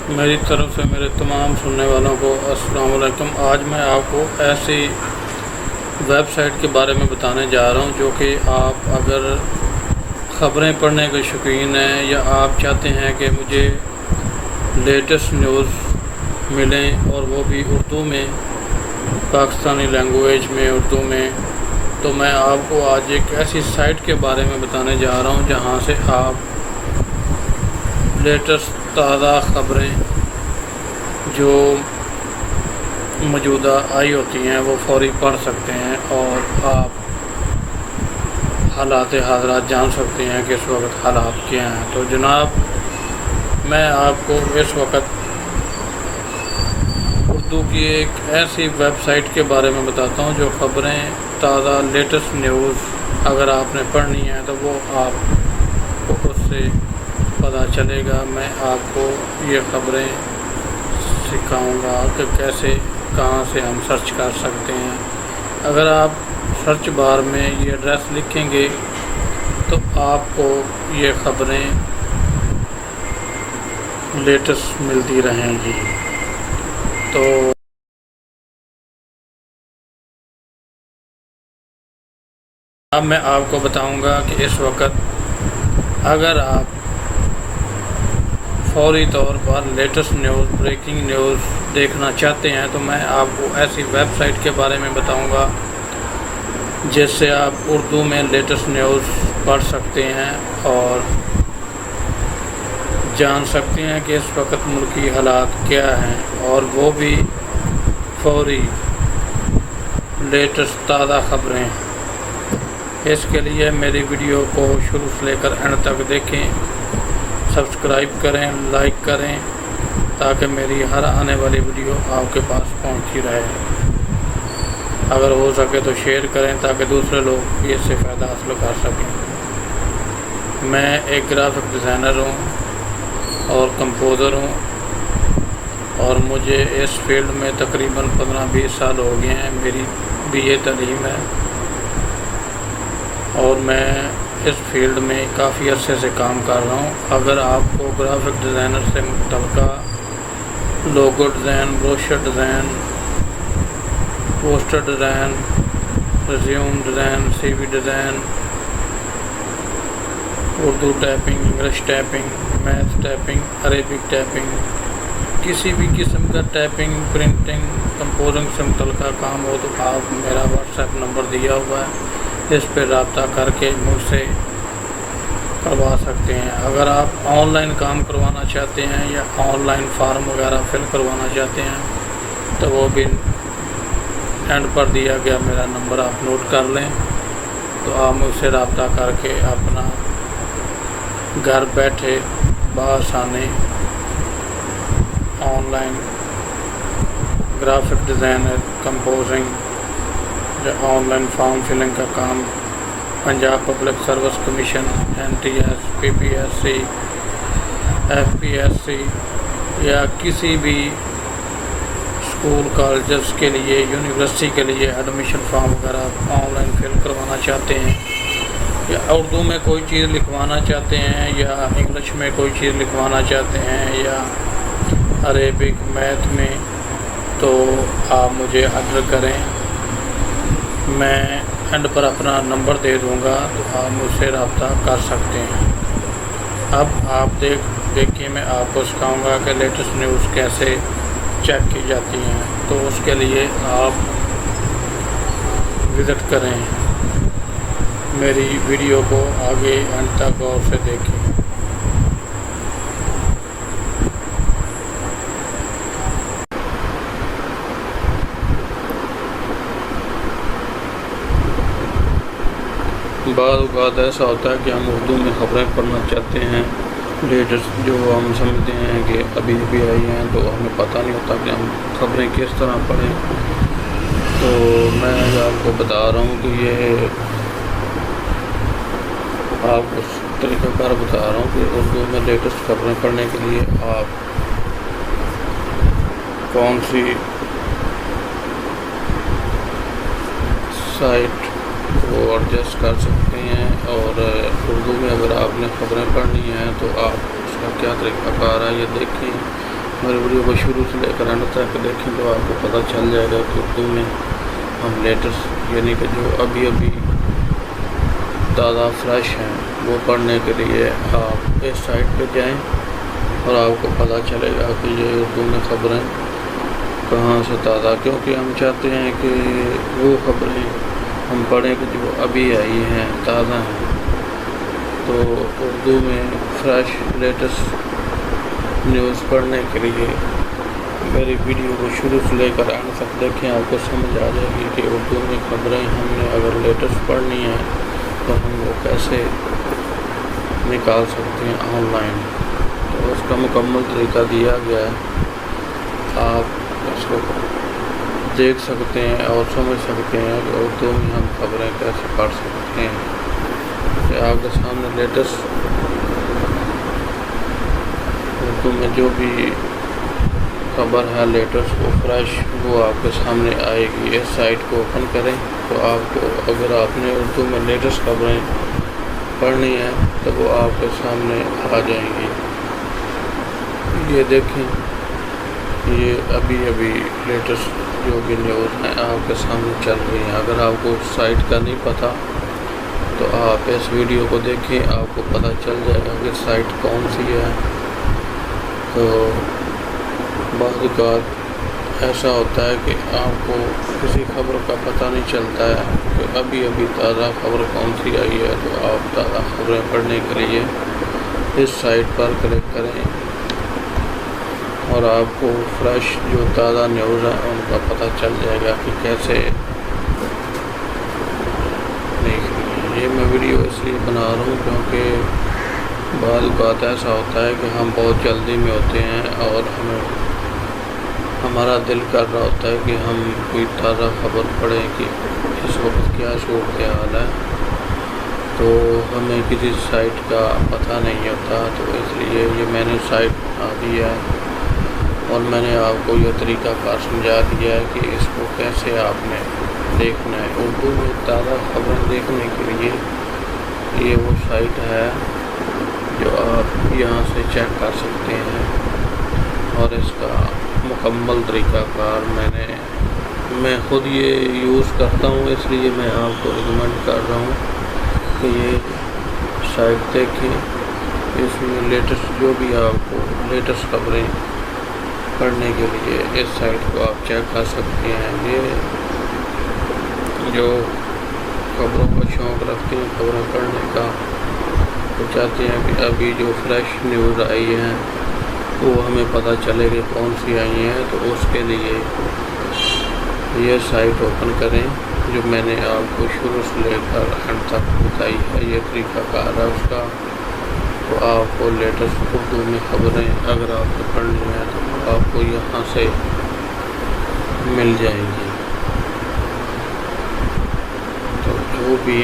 मेरी तरफ से मेरे तमाम सुनने वालों को अस्सलाम वालेकुम। आज मैं आपको ऐसी वेबसाइट के बारे में बताने जा रहा हूं जो कि आप अगर ख़बरें पढ़ने के शौकीन हैं या आप चाहते हैं कि मुझे लेटेस्ट न्यूज़ मिलें और वो भी उर्दू में, पाकिस्तानी लैंग्वेज में, उर्दू में, तो मैं आपको आज एक ऐसी साइट के बारे में बताने जा रहा हूं जहां से आप लेटेस्ट ताज़ा ख़बरें जो मौजूदा आई होती हैं वो फौरी पढ़ सकते हैं और आप हालात हाज़रात जान सकते हैं कि इस वक्त हालात क्या हैं। तो जनाब, मैं आपको इस वक्त उर्दू की एक ऐसी वेबसाइट के बारे में बताता हूं जो ख़बरें ताज़ा लेटेस्ट न्यूज़ अगर आपने पढ़नी है तो वो आपको उससे पता चलेगा। मैं आपको ये ख़बरें सिखाऊंगा कि कैसे, कहाँ से हम सर्च कर सकते हैं। अगर आप सर्च बार में ये एड्रेस लिखेंगे तो आपको ये ख़बरें लेटेस्ट मिलती रहेंगी। तो अब मैं आपको बताऊंगा कि इस वक्त अगर आप फौरी तौर पर लेटेस्ट न्यूज़, ब्रेकिंग न्यूज़ देखना चाहते हैं तो मैं आपको ऐसी वेबसाइट के बारे में बताऊंगा जिससे आप उर्दू में लेटेस्ट न्यूज़ पढ़ सकते हैं और जान सकते हैं कि इस वक्त मुल्की हालात क्या हैं, और वो भी फौरी लेटेस्ट ताज़ा ख़बरें। इसके लिए मेरी वीडियो को शुरू से लेकर एंड तक देखें, सब्सक्राइब करें, लाइक करें ताकि मेरी हर आने वाली वीडियो आपके पास पहुंचती रहे। अगर हो सके तो शेयर करें ताकि दूसरे लोग भी इससे फ़ायदा हासिल कर सकें। मैं एक ग्राफिक डिज़ाइनर हूं और कंपोज़र हूं और मुझे इस फील्ड में तकरीबन 15-20 साल हो गए हैं। मेरी BA तालीम है और मैं इस फील्ड में काफ़ी अरसे से काम कर रहा हूँ। अगर आपको ग्राफिक डिज़ाइनर से मुतल्लिक़ा logo design, brochure design, poster design, resume design, CV design, Urdu typing, English typing, math typing, Arabic typing, किसी भी किस्म का टाइपिंग, प्रिंटिंग, कंपोजिंग से मुतल्लिक़ा काम हो तो आप मेरा WhatsApp नंबर दिया हुआ है, इस पर रब्ता करके मुझसे करवा सकते हैं। अगर आप ऑनलाइन काम करवाना चाहते हैं या ऑनलाइन फार्म वगैरह फिल करवाना चाहते हैं तो वो भी एंड पर दिया गया मेरा नंबर आप नोट कर लें, तो आप मुझसे रब्ता करके अपना घर बैठे बआसानी ऑनलाइन ग्राफिक डिज़ाइनर, कंपोजिंग या ऑनलाइन फॉर्म फिलिंग का काम Punjab public service commission, NTS, PPSC, FPSC या किसी भी स्कूल कॉलेजेस के लिए, यूनिवर्सिटी के लिए एडमिशन फॉर्म वगैरह ऑनलाइन फिल करवाना चाहते हैं या उर्दू में कोई चीज़ लिखवाना चाहते हैं या इंग्लिश में कोई चीज़ लिखवाना चाहते हैं या अरेबिक, मैथ में, तो आप मुझे ऑर्डर करें। मैं एंड पर अपना नंबर दे दूंगा तो आप मुझसे रब्ता कर सकते हैं। अब आप देखिए मैं आपको सिखाऊंगा कि लेटेस्ट न्यूज़ कैसे चेक की जाती हैं, तो उसके लिए आप विज़िट करें, मेरी वीडियो को आगे एंड तक गौर से देखें। बाद ऐसा होता है कि हम उर्दू में ख़बरें पढ़ना चाहते हैं लेटेस्ट, जो हम समझते हैं कि अभी अभी आई हैं, तो हमें पता नहीं होता कि हम ख़बरें किस तरह पढ़ें। तो मैं आपको बता रहा हूँ कि ये आपको तरीक़ाकार बता रहा हूँ कि उर्दू में लेटेस्ट ख़बरें पढ़ने के लिए आप कौन सी साइट को एडजस्ट कर सकते हैं, और उर्दू में अगर आपने ख़बरें पढ़नी हैं तो आप उसका क्या तरीक़ाकार है ये देखें। मेरे वीडियो को शुरू से लेकर अंत तक देखें तो आपको पता चल जाएगा कि उर्दू में हम लेटेस्ट यानी कि जो अभी अभी ताज़ा फ्रेश हैं वो पढ़ने के लिए आप इस साइट पे जाएं और आपको पता चलेगा कि ये उर्दू में ख़बरें कहाँ से ताज़ा, क्योंकि हम चाहते हैं कि वो ख़बरें हम पढ़ें कि जो अभी आई हैं ताज़ा हैं। तो उर्दू में फ्रेश लेटेस्ट न्यूज़ पढ़ने के लिए मेरी वीडियो को शुरू से लेकर अंत तक देखें, आपको समझ आ जाएगी कि उर्दू में ख़बरें हमने अगर लेटेस्ट पढ़नी है तो हम वो कैसे निकाल सकते हैं ऑनलाइन। तो उसका मुकम्मल तरीका दिया गया है, आप उसको देख सकते हैं और समझ सकते हैं कि उर्दू में हम ख़बरें कैसे पढ़ सकते हैं। कि आपके सामने लेटेस्ट उर्दू में जो भी खबर है लेटेस्ट वो फ्रेश वो आपके सामने आएगी। इस साइट को ओपन करें तो आपको अगर आपने उर्दू में लेटेस्ट खबरें पढ़नी है तो वो आपके सामने आ जाएंगी। ये देखें, ये अभी अभी लेटेस्ट जो भी न्यूज़ हैं आपके सामने चल रही हैं। अगर आपको साइट का नहीं पता तो आप इस वीडियो को देखें, आपको पता चल जाएगा कि साइट कौन सी है। तो बात ऐसा होता है कि आपको किसी खबर का पता नहीं चलता है कि अभी अभी ताज़ा खबर कौन सी आई है, तो आप ताज़ा खबरें पढ़ने के लिए इस साइट पर क्लिक करें और आपको फ्रेश जो ताज़ा न्यूज़ है उनका पता चल जाएगा कि कैसे देखनी है। ये मैं वीडियो इसलिए बना रहा हूँ क्योंकि बात ऐसा होता है कि हम बहुत जल्दी में होते हैं और हमारा दिल कर रहा होता है कि हम कोई ताज़ा खबर पढ़ें कि इस वक्त क्या सूरत हाल है, तो हमें किसी साइट का पता नहीं होता। तो इसलिए ये मैंने साइट बना दी है और मैंने आपको यह तरीक़ाकार समझा दिया है कि इसको कैसे आपने देखना है। उर्दू में ताज़ा खबरें देखने के लिए ये वो साइट है जो आप यहाँ से चेक कर सकते हैं और इसका मुकम्मल तरीक़ाकार मैं ख़ुद ये यूज़ करता हूँ, इसलिए मैं आपको रिकमेंड कर रहा हूँ कि ये साइट देखें। इसमें लेटेस्ट जो भी आपको लेटेस्ट खबरें पढ़ने के लिए इस साइट को आप चेक कर सकते हैं। ये जो खबरों का शौक़ रखते हैं खबरें पढ़ने का, तो चाहते हैं कि अभी जो फ्रेश न्यूज़ आई हैं वो हमें पता चले कि कौन सी आई हैं, तो उसके लिए ये साइट ओपन करें जो मैंने आपको शुरू से लेकर अंत तक बताई है। ये तरीक़ाकार है उसका। तो आपको लेटेस्ट उर्दू में ख़बरें अगर आपको पढ़नी है तो आपको यहाँ से मिल जाएंगी। तो जो भी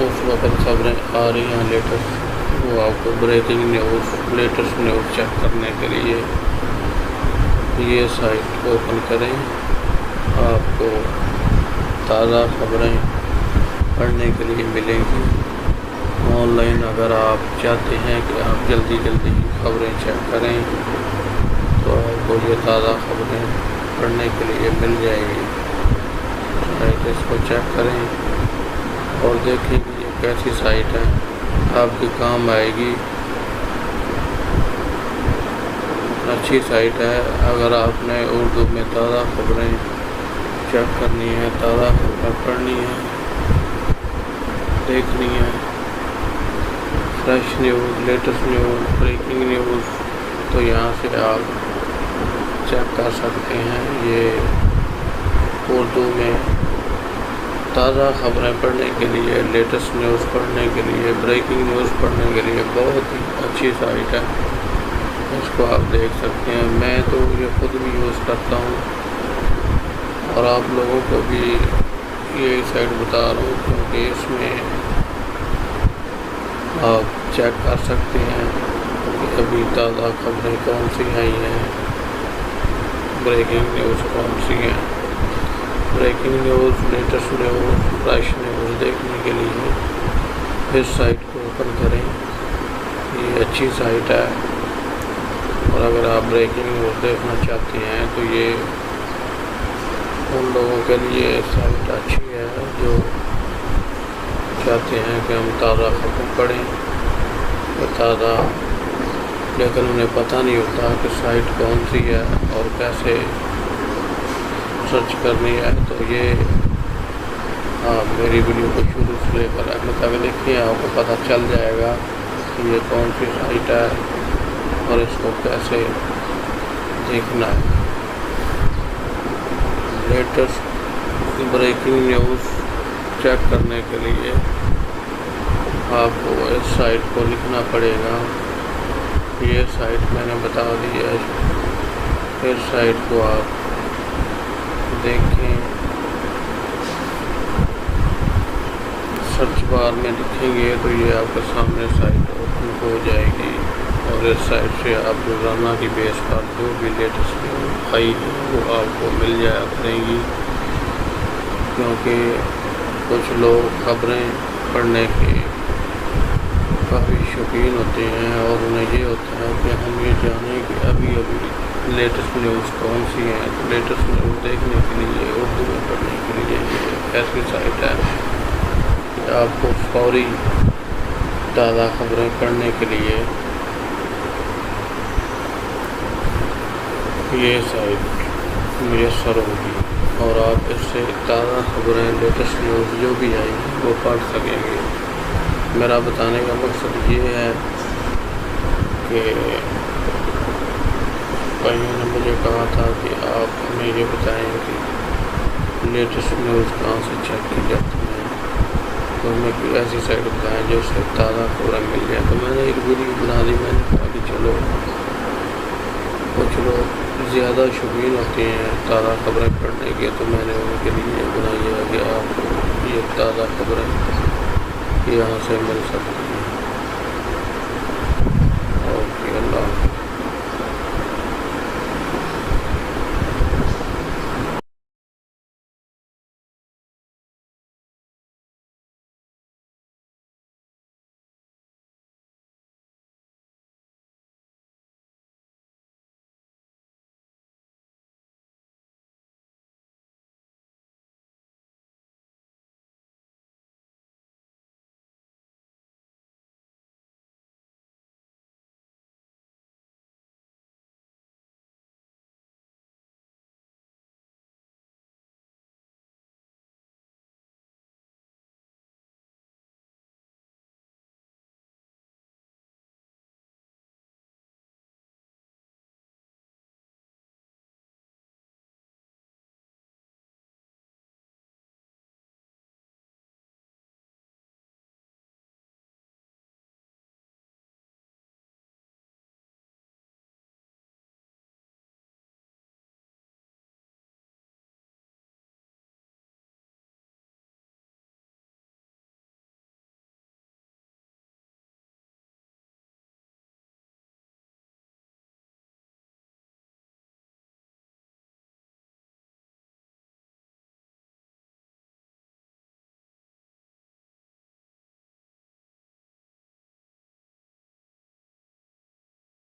उस वक्त खबरें आ रही हैं लेटेस्ट वो आपको breaking news latest news check करने के लिए ये साइट ओपन करें। आपको ताज़ा खबरें पढ़ने के लिए मिलेंगी ऑनलाइन। अगर आप चाहते हैं कि आप जल्दी खबरें चेक करें तो आपको ये ताज़ा खबरें पढ़ने के लिए मिल जाएगी। साइट इसको चेक करें और देखें कि ये कैसी साइट है, आपके काम आएगी। अच्छी साइट है। अगर आपने उर्दू में ताज़ा खबरें चेक करनी है, ताज़ा खबरें पढ़नी है, देखनी है, fresh news latest news breaking news, तो यहाँ से आप चेक कर सकते हैं। ये उर्दू में ताज़ा खबरें पढ़ने के लिए, लेटेस्ट न्यूज़ पढ़ने के लिए, ब्रेकिंग न्यूज़ पढ़ने के लिए बहुत ही अच्छी साइट है। इसको आप देख सकते हैं। मैं तो ये ख़ुद भी यूज़ करता हूँ और आप लोगों को भी ये साइट बता रहा हूँ क्योंकि इसमें आप चेक कर सकते हैं कि अभी ताज़ा खबरें कौन सी आई हैं, ब्रेकिंग न्यूज़ कौन सी हैं। Breaking news latest news fresh news देखने के लिए इस साइट को ओपन करें। ये अच्छी साइट है और اور اگر آپ بریکنگ نیوز دیکھنا چاہتے ہیں تو یہ ان لوگوں کے لیے سائٹ اچھی ہے جو چاہتے ہیں کہ ہم تازہ خبر پڑھیں تازہ، لیکن انہیں پتہ نہیں ہوتا کہ سائٹ کون سی ہے اور کیسے سرچ کرنی ہے۔ تو یہ آپ میری ویڈیو کو شروع سے لے کر آخر تک دیکھیں، آپ کو پتہ چل جائے گا کہ یہ کون سی سائٹ ہے اور اس کو کیسے دیکھنا ہے۔ لیٹسٹ بریکنگ نیوز چیک کرنے کے لیے آپ کو اس سائٹ کو لکھنا پڑے گا۔ یہ سائٹ میں نے بتا دی ہے، اس سائٹ کو آپ دیکھیں، سرچ بار میں لکھیں گے تو یہ آپ کے سامنے سائٹ اوپن ہو جائے گی، اور اس سائٹ سے آپ روزانہ کی بیس پر جو بھی لیٹسٹ نیوز آئی ہے وہ آپ کو مل جایا کریں گی، کیونکہ کچھ لوگ خبریں پڑھنے کے کافی شوقین ہوتے ہیں اور انہیں یہ ہوتا ہے کہ ہم یہ جانیں کہ ابھی لیٹسٹ نیوز کون سی ہیں۔ تو لیٹسٹ نیوز دیکھنے کے لیے، اردو میں پڑھنے کے لیے یہ ایسی سائٹ ہے کہ آپ کو فوری تازہ خبریں پڑھنے کے لیے یہ سائٹ میسر ہوگی، اور آپ اس سے تازہ خبریں لیٹسٹ نیوز جو بھی آئی وہ پڑھ سکیں گے۔ میرا بتانے کا مقصد یہ ہے کہ بھائیوں نے مجھے کہا تھا کہ آپ ہمیں یہ بتائیں کہ لیٹسٹ نیوز کہاں سے چیک کی جاتی ہیں، تو ہمیں کوئی ایسی سائٹ بتائیں جو اس سے تازہ خبریں مل جائیں۔ تو میں نے ایک ویڈیو بنا دی، میں نے کہا کہ چلو کچھ لوگ زیادہ شوقین ہوتے ہیں تازہ خبریں پڑھنے کے، تو میں نے ان کے لیے بنائی ہے کہ آپ کو یہ تازہ خبریں یہاں سے مل سکتی ہیں۔